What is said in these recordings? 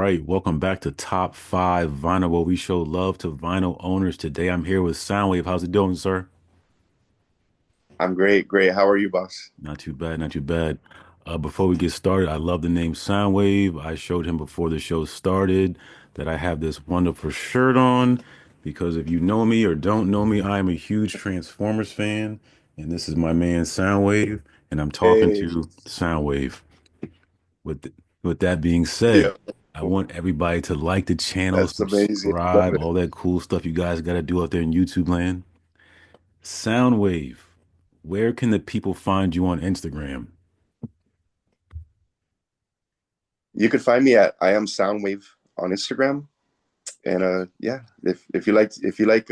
right, welcome back to Top 5 Vinyl, where we show love to vinyl owners. Today I'm here with Soundwave. How's it doing, sir? I'm great, great. How are you, boss? Not too bad, not too bad. Before we get started, I love the name Soundwave. I showed him before the show started that I have this wonderful shirt on because if you know me or don't know me, I am a huge Transformers fan, and this is my man Soundwave, and I'm talking Hey, to Soundwave. With th- with that being said, yeah, I want everybody to like the channel, that's amazing. Love subscribe, it. all that cool stuff you guys got to do out there in YouTube land. Soundwave, where can the people find you on Instagram? You could find me at I am Soundwave on Instagram, and yeah, if you like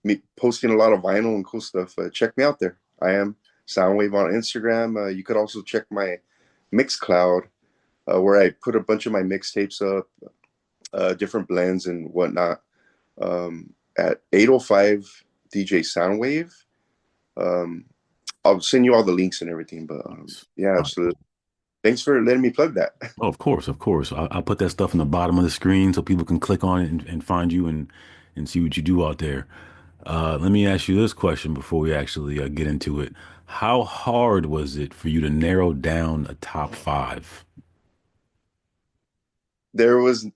me posting a lot of vinyl and cool stuff, check me out there. I am Soundwave on Instagram. You could also check my Mixcloud, where I put a bunch of my mixtapes up, different blends and whatnot, at 805 DJ Soundwave. Um, I'll send you all the links and everything, but yeah, All right. absolutely. Thanks for letting me plug that. Oh, of course, of course. I'll put that stuff in the bottom of the screen so people can click on it and find you and see what you do out there. Let me ask you this question before we actually get into it. How hard was it for you to narrow down a top five? There was,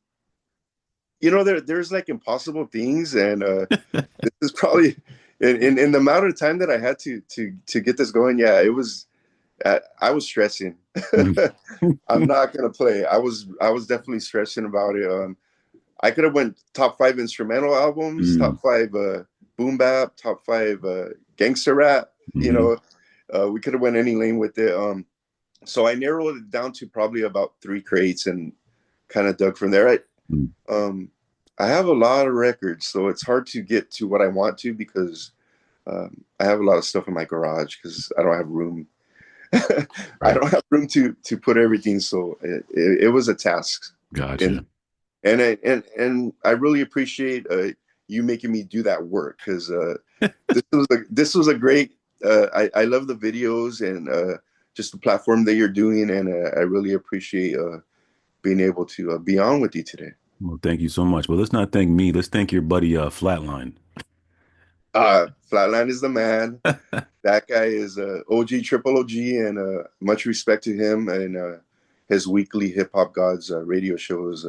there's like impossible things, and this is probably in the amount of time that I had to get this going. Yeah, it was. I was stressing. I'm not gonna play. I was definitely stressing about it. I could have went top five instrumental albums, Mm, top five boom bap, top five gangster rap. You hmm. know, we could have went any lane with it. So I narrowed it down to probably about three crates and kind of dug from there. Um, I have a lot of records, so it's hard to get to what I want to because I have a lot of stuff in my garage because I don't have room. I Right. don't have room to put everything, so it was a task, and Gotcha. and I really appreciate you making me do that work because this was a great. I love the videos and just the platform that you're doing, and I really appreciate being able to be on with you today. Well, thank you so much. But let's not thank me. Let's thank your buddy Flatline. Flatline is the man. That guy is OG, triple OG, and much respect to him. And his weekly Hip Hop Gods radio show is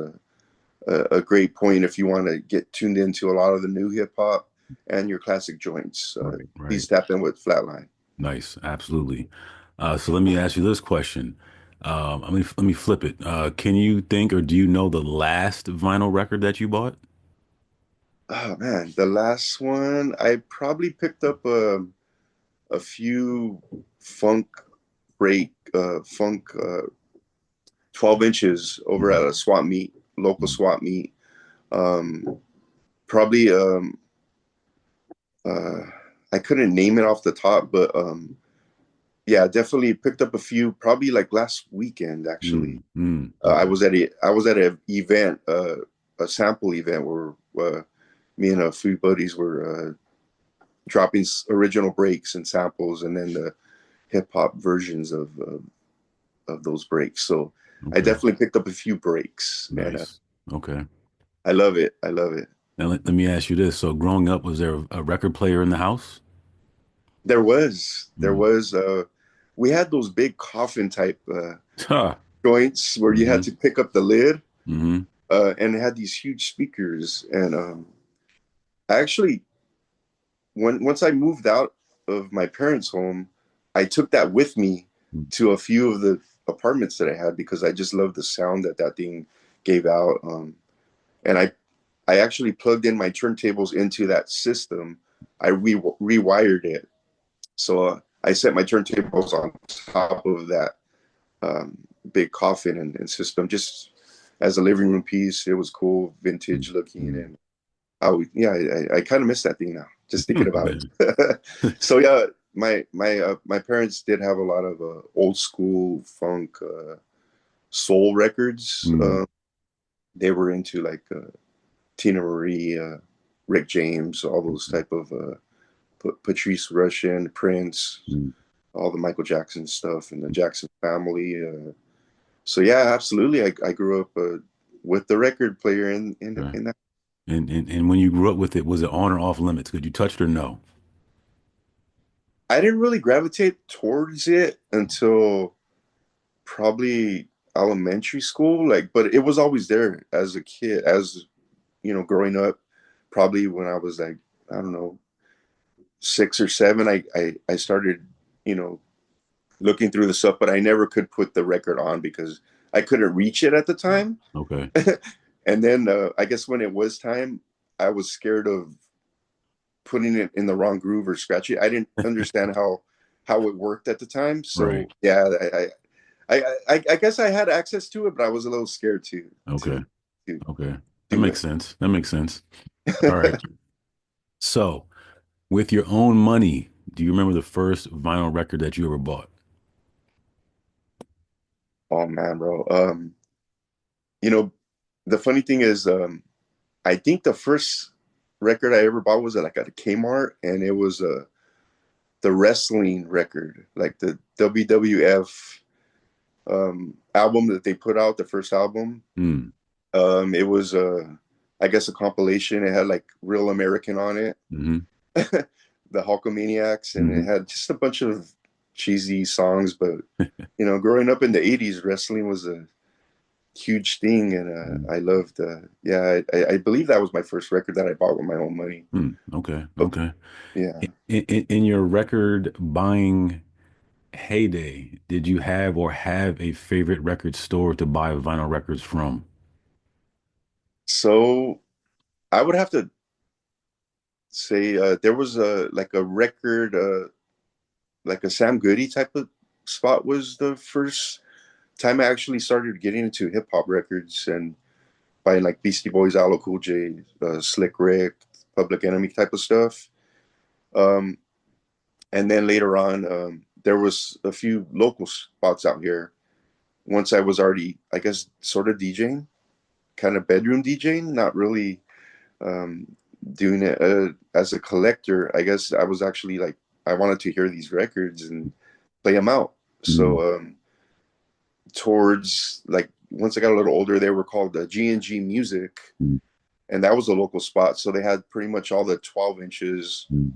a great point if you want to get tuned into a lot of the new hip hop and your classic joints. Right, right. Please tap in with Flatline. Nice. Absolutely. So let me ask you this question. Let me flip it. Can you think or do you know the last vinyl record that you bought? Oh man, the last one I probably picked up a few funk funk 12 inches over at Mhm. a swap meet, local Mhm. swap meet. Um, Probably uh, I couldn't name it off the top, but yeah, definitely picked up a few. Probably like last weekend, actually. Mm, mm, I okay. was at an event, a sample event where me and a few buddies were dropping original breaks and samples, and then the hip hop versions of those breaks. So I Okay. definitely picked up a few breaks, and Nice. Okay. I love it. I love it. Now let me ask you this. So growing up, was there a record player in the house? There Mm. was. We had those big coffin type Ha. joints where you had Hmm. to pick up the lid, Hmm. and it had these huge speakers. And I actually, once I moved out of my parents' home, I took that with me to a few of the apartments that I had because I just loved the sound that that thing gave out. And I actually plugged in my turntables into that system. I rewired it, so I set my turntables on top of that um, big coffin and system just as a living room piece. It was cool, vintage looking, and yeah, I kind of miss that thing now. Just thinking about it. So yeah, my parents did have a lot of old school funk soul records. Mm, They were into like Tina Marie, Rick James, all those mm, type of Patrice Rushen, Prince, mm. all the Michael Jackson stuff and the Jackson family. So yeah, absolutely. I grew up with the record player Okay. in that. And when you grew up with it, was it on or off limits? Could you touch it or no? I didn't really gravitate towards it until probably elementary school, like, but it was always there as a kid, as growing up. Probably when I was like, I don't know, 6 or 7, I started, you know, looking through the stuff, but I never could put the record on because I couldn't reach it at the time. Okay. And then I guess when it was time, I was scared of putting it in the wrong groove or scratching. I didn't understand how it worked at the time. Right. So yeah, I guess I had access to it, but I was a little scared Okay. to Okay. That do makes it. sense. That makes sense. All right. So, with your own money, do you remember the first vinyl record that you ever bought? Oh man, bro. You know, the funny thing is, I think the first record I ever bought was at a Kmart, and it was the wrestling record, like the WWF album that they put out, the first album. Hmm. It was I guess a compilation. It had like Real American on it, Mm-hmm. the Hulkamaniacs, and it Mm-hmm. had just a bunch of cheesy songs. But growing up in the '80s, wrestling was a huge thing, and I loved. Yeah, I believe that was my first record that I bought with my own money. Hmm. Okay. But Okay. yeah, In your record buying heyday, did you have or have a favorite record store to buy vinyl records from? so I would have to say there was a like a record, like a Sam Goody type of spot was the first time I actually started getting into hip hop records and buying like Beastie Boys, Aloe Cool J, Slick Rick, Public Enemy type of stuff. Um, and then later on, there was a few local spots out here. Once I was already, I guess, sort of DJing, kind of bedroom DJing, not really um, doing it as a collector. I guess I was actually like, I wanted to hear these records and play them out. Mm, So towards like once I got a little older, they were called G&G Music, mm, and that was a local spot. So they had pretty much all the 12 inches mm,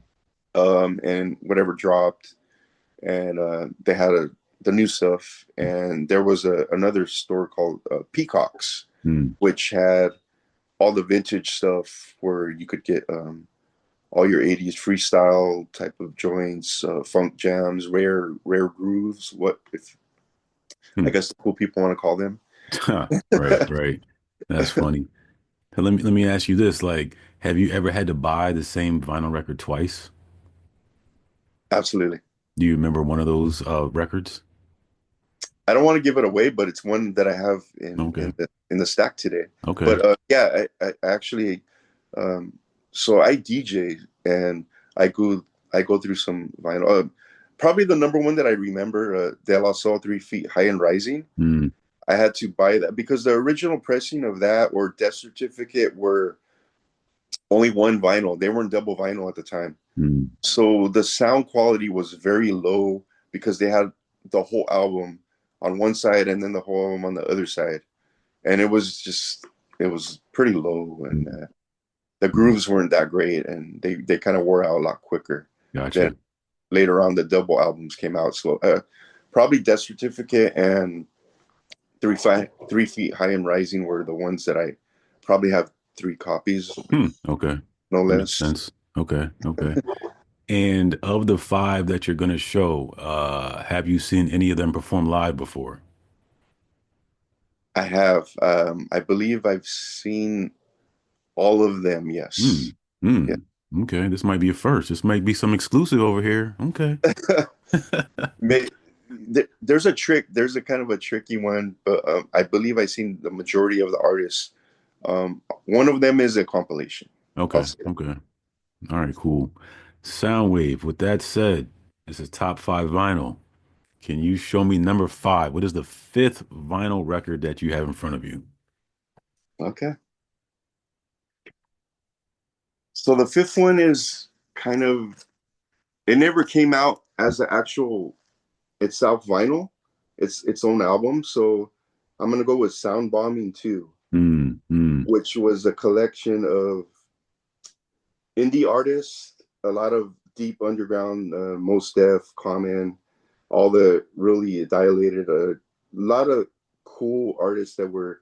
and whatever dropped, and they had the new stuff. And there was another store called Peacocks, mm, which had all the vintage stuff where you could get all your 80s freestyle type of joints, funk jams, rare grooves, what if I mm. guess the cool people want to call them. Right, right. That's funny. So let me ask you this, like, have you ever had to buy the same vinyl record twice? Absolutely. Do you remember one of those records? I don't want to give it away, but it's one that I have Okay. in the stack today. Okay. But yeah, I actually um, so I DJ and I go through some vinyl. Probably the number one that I remember, De La Soul 3 Feet High and Rising. Mm, I had to buy that because the original pressing of that or Death Certificate were only one vinyl. They weren't double vinyl at the time. mm, So the sound quality was very low because they had the whole album on one side and then the whole album on the other side. And it was pretty low. And mm, the mm. grooves weren't that great. And they kind of wore out a lot quicker. Then Gotcha. later on, the double albums came out. So probably Death Certificate and 3 Feet High and Rising were the ones that I probably have 3 copies, Hmm. Okay. no That makes less. sense. Okay. Okay. And of the five that you're going to show, have you seen any of them perform live before? I have. I believe I've seen all of them. Hmm. Yes. Yeah. Hmm. Okay. This might be a first. This might be some exclusive over here. Okay. There's a trick. There's a kind of a tricky one, but I believe I've seen the majority of the artists. One of them is a compilation. I'll Okay. say. Okay. All right, cool. Soundwave. With that said, this is top five vinyl. Can you show me number five? What is the fifth vinyl record that you have in front of you? Okay. So the fifth one is kind of. It never came out as the actual itself vinyl. It's its own album. So I'm gonna go with Sound Bombing 2. Mm, mm, which was a collection of indie artists, a lot of deep underground, Mos Def, Common, all the really dilated, a lot of cool artists that were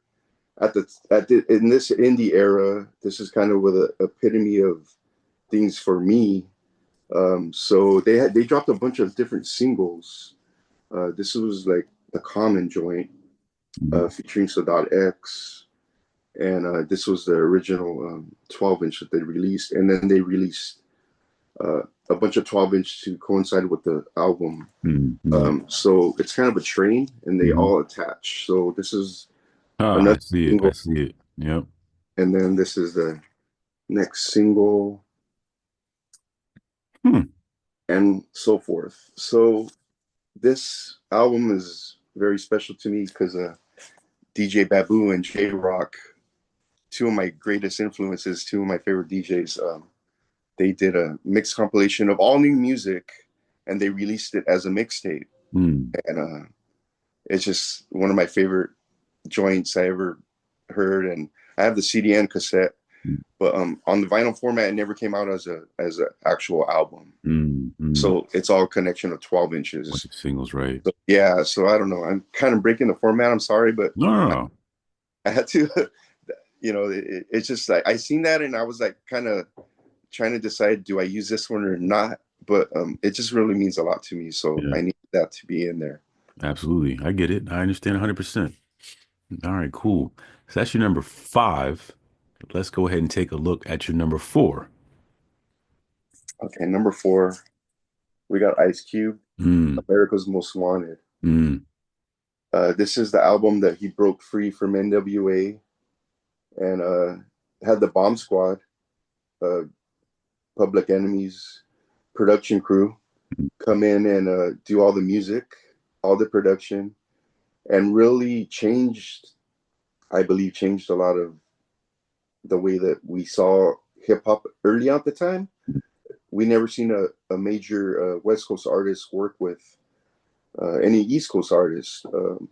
at the in this indie era. This is kind of with an epitome of things for me. So they dropped a bunch of different singles. This was like the Common joint mm, featuring Sadat X, and this was the original 12-inch that they released, and then they released uh, a bunch of 12-inch to coincide with the album. mm, mm, So it's kind of a train, and they mm. all attach. So this is Ah, I another see it. I single, see it. Yep. and then this is the next single, Hmm. and so forth. So this album is very special to me because DJ Babu and J Rock, two of my greatest influences, two of my favorite DJs. They did a mixed compilation of all new music, and they released it as a mixtape. Mm, And it's just one of my favorite joints I ever heard. And I have the CD and cassette, mm, but on the vinyl format, it never came out as an actual album. mm, mm. So it's all connection of 12 Bunch inches. of singles, right? So, yeah, so I don't know. I'm kind of breaking the format. I'm sorry, but No, no, no. I had to, it's just like I seen that and I was like kind of trying to decide, do I use this one or not? But it just really means a lot to me. So Yeah, I need that to be in there. absolutely. I get it. I understand 100%. All right, cool. So that's your number five. Let's go ahead and take a look at your number four. Okay, number four, we got Ice Cube, Mm, America's Most Wanted. mm, This is the album that he broke free from NWA and had the Bomb Squad, uh, Public Enemy's production crew, come in and do all the music, all the production, and really changed, I believe, changed a lot of the way that we saw hip hop early at the time. We never seen a major West Coast artist work with any East Coast artists, and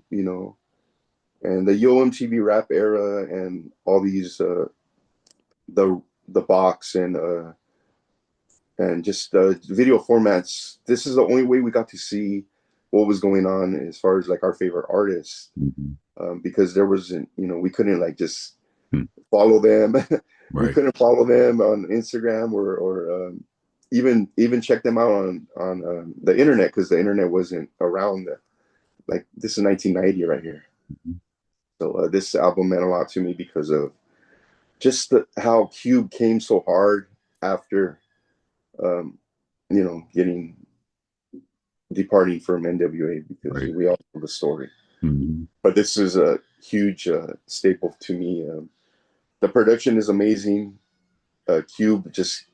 the Yo MTV rap era and all these the box and just video formats. This is the only way we got to see what was going on as far as like our favorite artists, mhm, because there wasn't, we couldn't like just mm. follow them. We Right. couldn't follow them on Instagram or even check them out on the internet because the internet wasn't around. Like this is 1990 right here. Mhm. So this album meant a lot to me because of just how Cube came so hard after um, getting departing from NWA because Right. we all know the story. Mhm. But this is a huge staple to me. The production is amazing. Cube just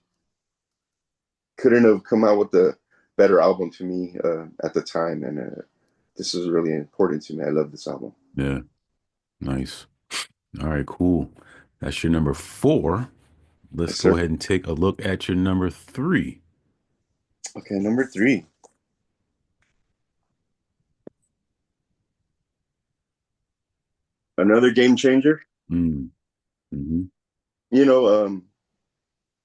couldn't have come out with a better album to me at the time, and this is really important to me. I love this album. Yeah. Nice. All right, cool. That's your number four. Let's Yes, go sir. ahead and take a look at your number three. Okay, number three, another game changer. Mm, mm-hmm. You know,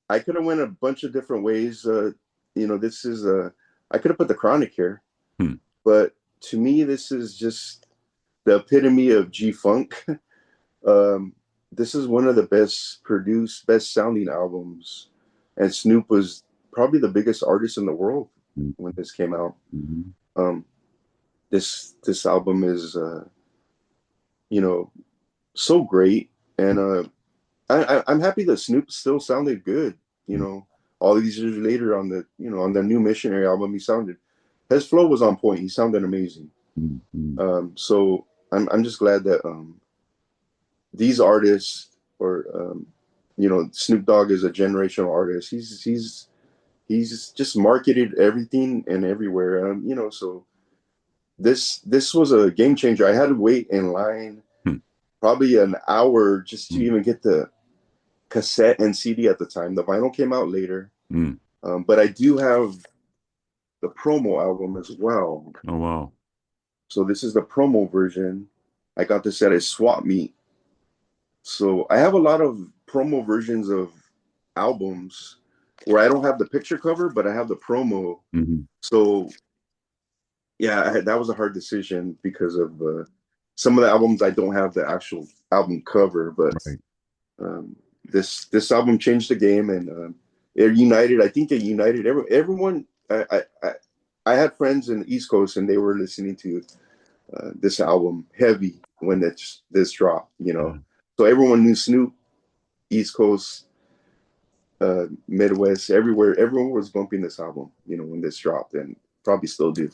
I could have went a bunch of different ways. This is I could have put the Chronic here, Hmm. but to me, this is just the epitome of G Funk. um, this is one of the best produced, best sounding albums, and Snoop was probably the biggest artist in the world when this came out. Mm-hmm. Um, this album is so great, and I'm happy that Snoop still sounded good. You know, all these years later on the new Missionary album, he sounded his flow was on point. He sounded amazing. Mm-hmm. So I'm just glad that these artists or Snoop Dogg is a generational artist. He's just marketed everything and everywhere. So this was a game changer. I had to wait in line Hmm. probably an hour just to Mm, even get the cassette and CD at the time. The vinyl came out later, mm. but I do have the promo album as well. Oh, wow. So this is the promo version. I got this at a swap meet So I have a lot of promo versions of albums where I don't have the picture cover, but I have the promo. Hmm. So yeah, that was a hard decision because of some of the albums I don't have the actual album cover, but Right. this album changed the game, and it united. I think it united everyone. I had friends in the East Coast, and they were listening to this album heavy when this dropped. Yeah. So everyone knew Snoop, East Coast, Midwest, everywhere. Everyone was bumping this album. When this dropped, and probably still do.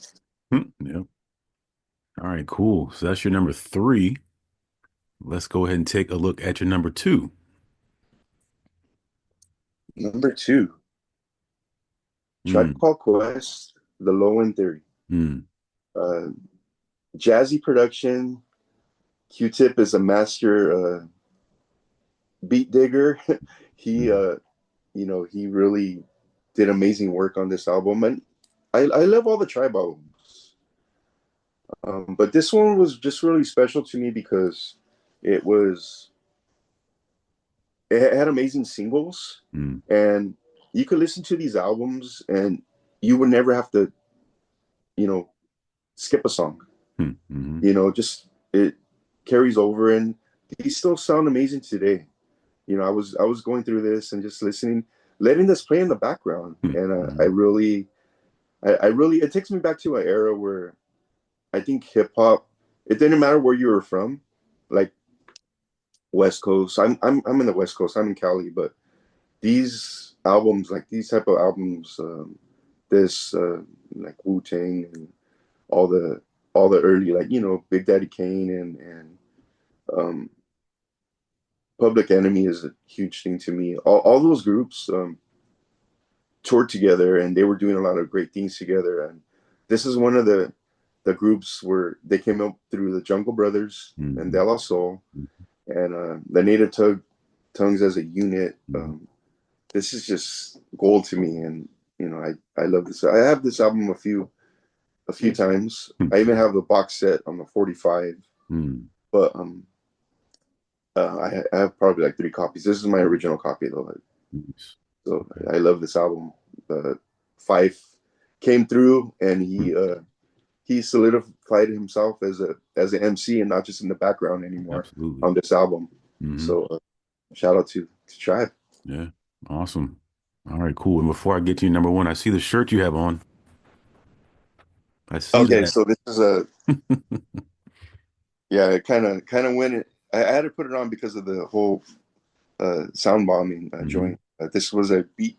Yep. All right, cool. So that's your number three. Let's go ahead and take a look at your number two. Number two, Tribe Mm, Called Quest, The Low End Theory. mm, Uh, Jazzy production. Q-Tip is a master beat digger. he, mm. he really did amazing work on this album, and I love all the Tribe albums. But this one was just really special to me because it was it had amazing singles, Mm, and you could listen to these albums and you would never have to, you know, skip a song. mm, mm, Just it carries over, and these still sound amazing today. I was going through this and just listening, letting this play in the background, mm, and mm. I really, it takes me back to an era where I think hip hop. It didn't matter where you were from, like West Coast. I'm in the West Coast. I'm in Cali, but these albums, like these type of albums, this like Wu Tang and all the all the early, like Big Daddy Kane and um, Public Enemy is a huge thing to me. All those groups toured together, and they were doing a lot of great things together. And this is one of the groups where they came up through the Jungle Brothers and De Mhm. La Soul and the Native Tongues as a unit. Mhm. This is just gold to me, and I love this. I have this album a few times. I even have the box set on the 45, Mm. but I have probably like three copies. This is my original copy though. Nice. So Okay. I love this album. Fife came through, and Mm. he solidified himself as an MC and not just in the background anymore Absolutely. on this album. Hmm. So shout out to Tribe. Yeah. Awesome. All right, cool. And before I get to your number one, I see the shirt you have on. I see Okay, that. so this is a yeah, it kind of went. I had to put it on because of the whole sound bombing Hmm. joint. This was a Beat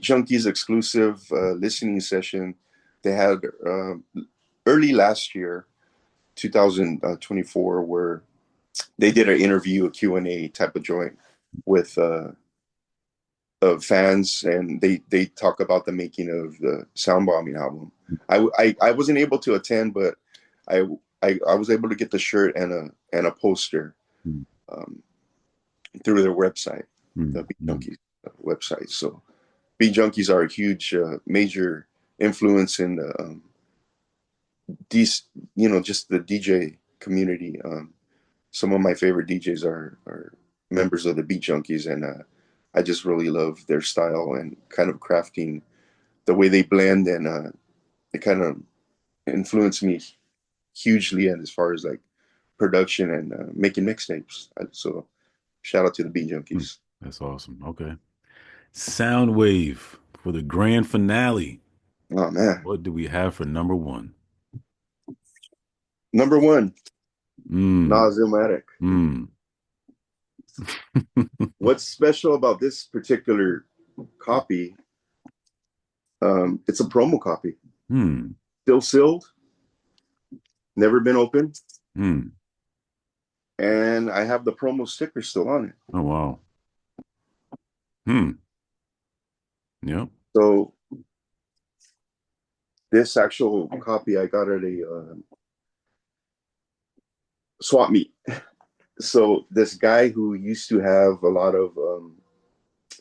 Junkies exclusive listening session they had early last year, 2024, where they did an interview, a Q&A type of joint with of fans, and they talk about the making of the sound bombing album. I wasn't able to attend, but I, I was able to get the shirt and a poster um, through their website, the Beat Mm-hmm. Junkies website. So Beat Junkies are a huge major influence in the these just the DJ community. Some of my favorite DJs are members of the Beat Junkies, and I just really love their style and kind of crafting the way they blend, and it kind of influenced me hugely, and as far as like production and making mixtapes. So shout out to the Beat Mm. Junkies. That's awesome. Okay. Soundwave for the grand finale. Oh man, What do we have for number one? number one, Mm. Nas. Mm. What's special about this particular copy? It's a promo copy, Hmm. still sealed, never been opened, Hmm. and I have the promo sticker still on it. Oh wow. Hmm. Yep. So this actual copy I got at a swap meet. So this guy who used to have a lot of,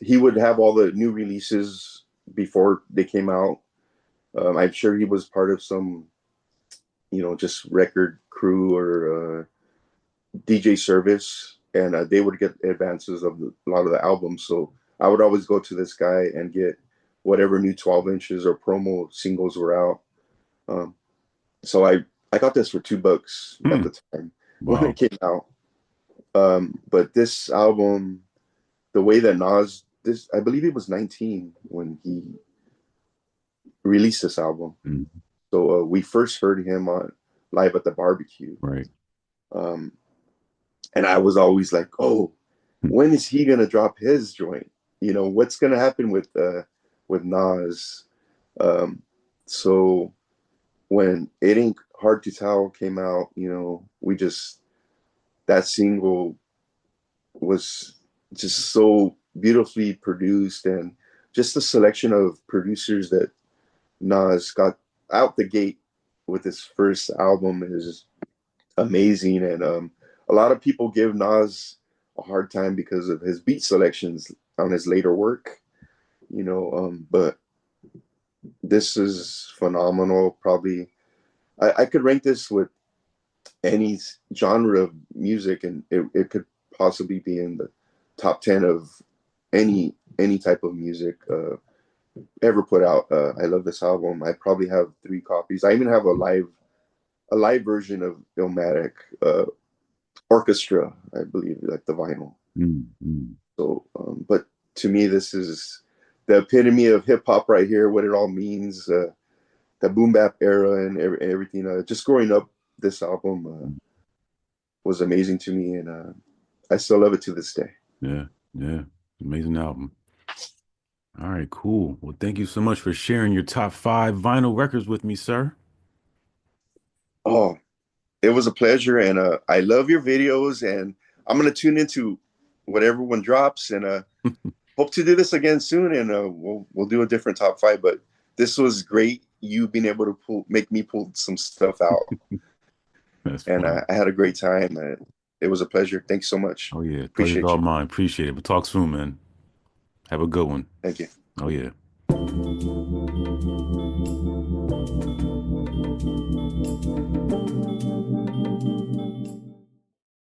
he would have all the new releases before they came out. I'm sure he was part of some, just record crew or DJ service. and they would get advances of a lot of the albums. So I would always go to this guy and get whatever new 12 inches or promo singles were out. Um, so I got this for $2 at Hmm. the time when Wow. it came out. But this album, the way that Nas, this I believe he was 19 when he released this album. Mm. So we first heard him on live at the barbecue. Right. Um, and I was always like, oh, Hmm. when is he gonna drop his joint? You know, what's gonna happen with Nas? Um, so when It Ain't Hard to Tell came out, you know, we just that single was just so beautifully produced, and just the selection of producers that Nas got out the gate with his first album is amazing. And a lot of people give Nas a hard time because of his beat selections on his later work, you know. But this is phenomenal. Probably, I could rank this with any genre of music, and it could possibly be in the top 10 of any type of music ever put out. I love this album. I probably have 3 copies. I even have a live version of Illmatic Orchestra, I believe, like the vinyl. Mm, mm. So, but to me, this is the epitome of hip hop right here. What it all means, the boom bap era, and everything. Just growing up, this album was amazing to me, and I still love it to this day. Yeah. Yeah. Amazing album. All right, cool. Well, thank you so much for sharing your top 5 vinyl records with me, sir. Oh, it was a pleasure, and I love your videos, and I'm gonna tune into whatever one drops, and hope to do this again soon, and we'll do a different top 5. But this was great. You being able to make me pull some stuff out, That's and fun. I had a great time. It was a pleasure. Thanks so much. Oh yeah, pleasure's Appreciate all you. mine. Appreciate it. We'll talk soon, man. Have a good one. Thank you. Oh yeah.